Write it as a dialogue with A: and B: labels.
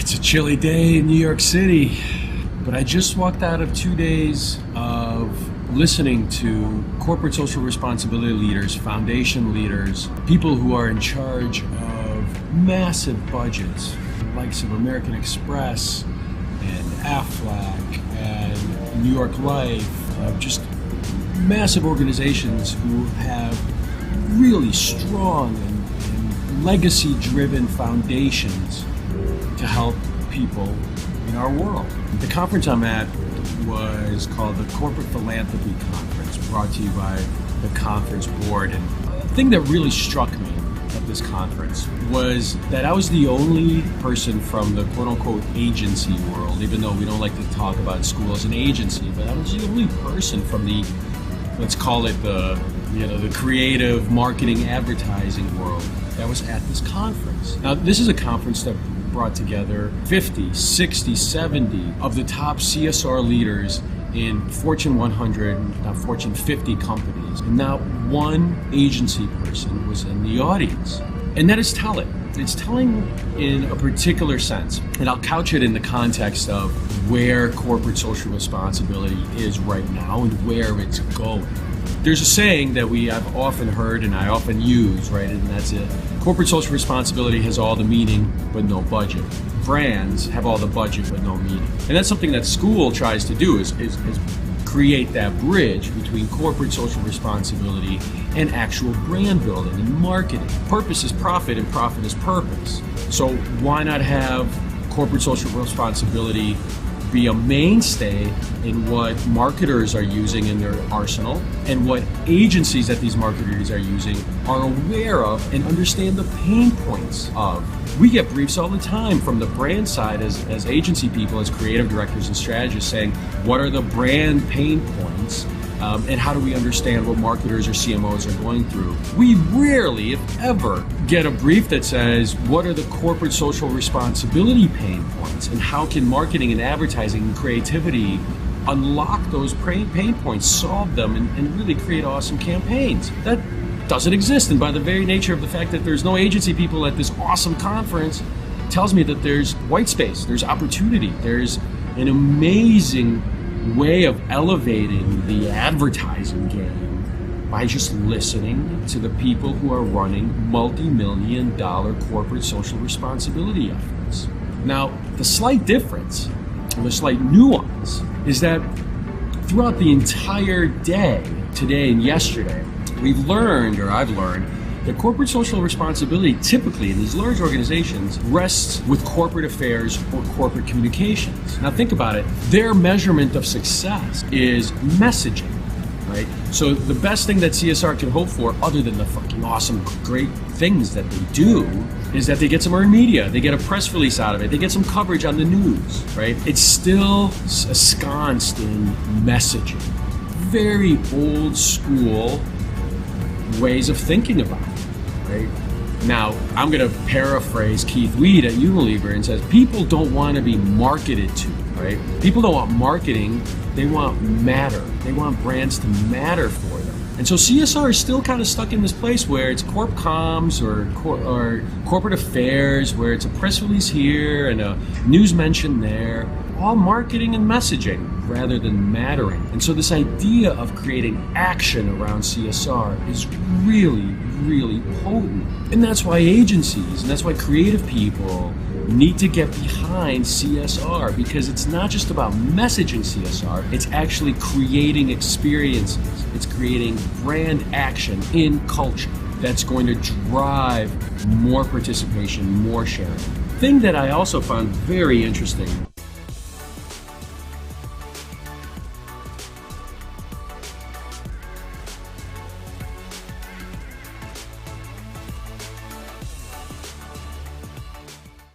A: It's a chilly day in New York City, but I just walked out of 2 days of listening to corporate social responsibility leaders, foundation leaders, people who are in charge of massive budgets, like some American Express and Aflac and New York Life, just massive organizations who have really strong and legacy-driven foundations to help people in our world. The conference I'm at was called the Corporate Philanthropy Conference, brought to you by the conference board. And the thing that really struck me at this conference was that I was the only person from the quote-unquote agency world, even though we don't like to talk about school as an agency, but I was the only person from the, let's call it the creative marketing advertising world that was at this conference. Now, this is a conference that brought together 50, 60, 70 of the top CSR leaders in Fortune 100, not Fortune 50 companies. And not one agency person was in the audience. And that is telling. It's telling in a particular sense. And I'll couch it in the context of where corporate social responsibility is right now and where it's going. There's a saying that we have often heard and I often use, right? And that's it. Corporate social responsibility has all the meaning, but no budget. Brands have all the budget, but no meaning. And that's something that school tries to do is create that bridge between corporate social responsibility and actual brand building and marketing. Purpose is profit and profit is purpose. So why not have corporate social responsibility be a mainstay in what marketers are using in their arsenal and what agencies that these marketers are using are aware of and understand the pain points of. We get briefs all the time from the brand side as agency people, as creative directors and strategists saying, what are the brand pain points? And how do we understand what marketers or CMOs are going through? We rarely, if ever, get a brief that says, what are the corporate social responsibility pain points? And how can marketing and advertising and creativity unlock those pain points, solve them, and really create awesome campaigns? That doesn't exist. And by the very nature of the fact that there's no agency people at this awesome conference, tells me that there's white space, there's opportunity, there's an amazing way of elevating the advertising game by just listening to the people who are running multi-million dollar corporate social responsibility efforts. Now, the slight difference, or the slight nuance, is that throughout the entire day, today and yesterday, I've learned, that corporate social responsibility typically in these large organizations rests with corporate affairs or corporate communications. Now think about it, their measurement of success is messaging, right? So the best thing that CSR can hope for, other than the fucking awesome, great things that they do, is that they get some earned media, they get a press release out of it, they get some coverage on the news, right? It's still ensconced in messaging. Very old school ways of thinking about it, right? Now, I'm going to paraphrase Keith Weed at Unilever and says, people don't want to be marketed to, right? People don't want marketing, they want matter. They want brands to matter for them. And so CSR is still kind of stuck in this place where it's corp comms or corporate affairs, where it's a press release here and a news mention there, all marketing and messaging rather than mattering. And so this idea of creating action around CSR is really, really potent. And that's why agencies, and that's why creative people need to get behind CSR, because it's not just about messaging CSR, it's actually creating experiences. It's creating brand action in culture that's going to drive more participation, more sharing. Thing that I also found very interesting